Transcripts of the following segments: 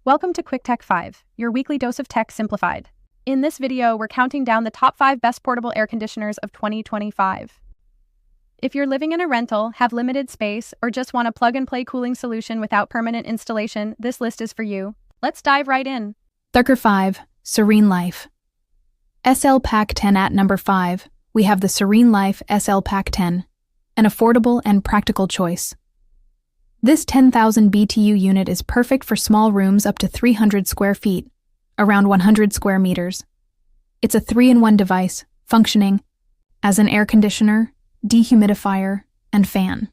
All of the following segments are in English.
Welcome to Quick Tech 5, your weekly dose of tech simplified. In this video, we're counting down the top 5 best portable air conditioners of 2025. If you're living in a rental, have limited space, or just want a plug-and-play cooling solution without permanent installation, this list is for you. Let's dive right in. Decker 5, SereneLife. SL Pack 10. At number 5, we have the SereneLife SL Pack 10, an affordable and practical choice. This 10,000 BTU unit is perfect for small rooms up to 300 square feet, around 100 square meters. It's a 3-in-1 device, functioning as an air conditioner, dehumidifier, and fan.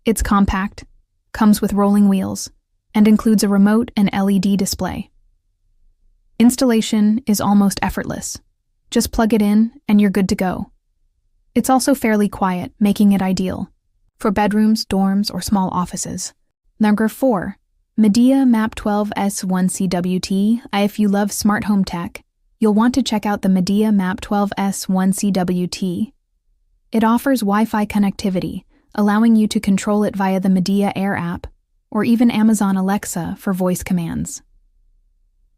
It's compact, comes with rolling wheels, and includes a remote and LED display. Installation is almost effortless. Just plug it in and you're good to go. It's also fairly quiet, making it ideal for bedrooms, dorms, or small offices. Number 4, Midea MAP 12S1CWT. If you love smart home tech, you'll want to check out the Midea MAP 12S1CWT. It offers Wi-Fi connectivity, allowing you to control it via the Midea Air app, or even Amazon Alexa for voice commands.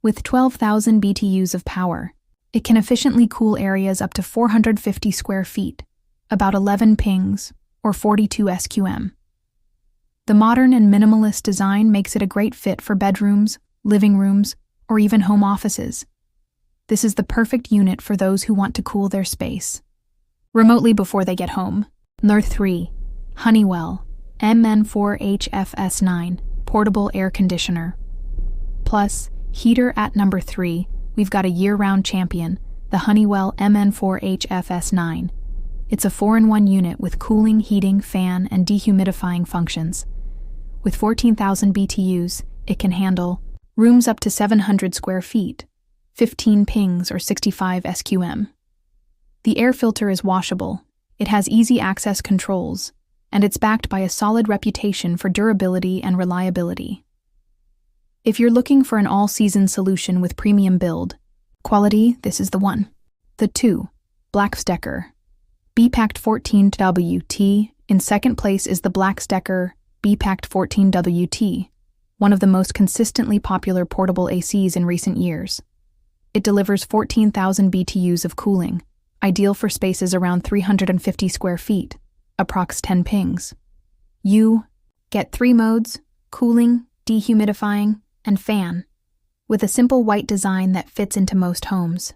With 12,000 BTUs of power, it can efficiently cool areas up to 450 square feet, about 11 pings, or 42 SQM. The modern and minimalist design makes it a great fit for bedrooms, living rooms, or even home offices. This is the perfect unit for those who want to cool their space remotely before they get home. Number 3, Honeywell MN4HFS9 Portable Air Conditioner. Plus, heater. At number 3, we've got a year-round champion, the Honeywell MN4HFS9. It's a 4-in-1 unit with cooling, heating, fan, and dehumidifying functions. With 14,000 BTUs, it can handle rooms up to 700 square feet, 15 pings or 65 SQM. The air filter is washable, it has easy access controls, and it's backed by a solid reputation for durability and reliability. If you're looking for an all-season solution with premium build quality, this is the one. The 2, BLACK+DECKER B-Packed 14WT. In second place is the BLACK+DECKER B-Packed 14WT, one of the most consistently popular portable ACs in recent years. It delivers 14,000 BTUs of cooling, ideal for spaces around 350 square feet, approx 10 pings. You get 3 modes: cooling, dehumidifying, and fan, with a simple white design that fits into most homes.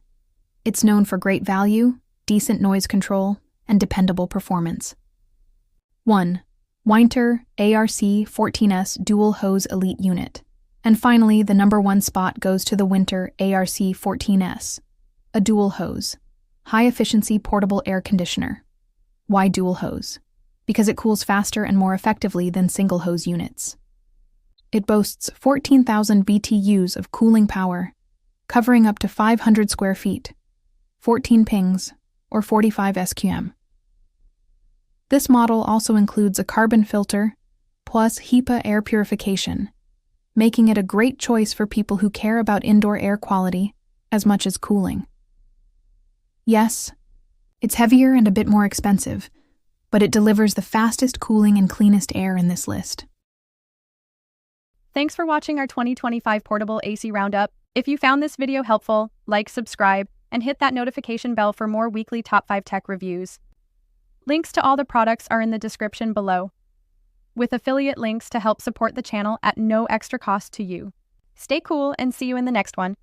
It's known for great value, decent noise control, and dependable performance. 1. Whynter ARC14S Dual Hose Elite Unit. And finally, the number 1 spot goes to the Whynter ARC14S, a dual hose, high-efficiency portable air conditioner. Why dual hose? Because it cools faster and more effectively than single hose units. It boasts 14,000 BTUs of cooling power, covering up to 500 square feet, 14 pings, or 45 SQM. This model also includes a carbon filter, plus HEPA air purification, making it a great choice for people who care about indoor air quality as much as cooling. Yes, it's heavier and a bit more expensive, but it delivers the fastest cooling and cleanest air in this list. Thanks for watching our 2025 Portable AC Roundup. If you found this video helpful, like, subscribe, and hit that notification bell for more weekly top 5 tech reviews. Links to all the products are in the description below, with affiliate links to help support the channel at no extra cost to you. Stay cool and see you in the next one.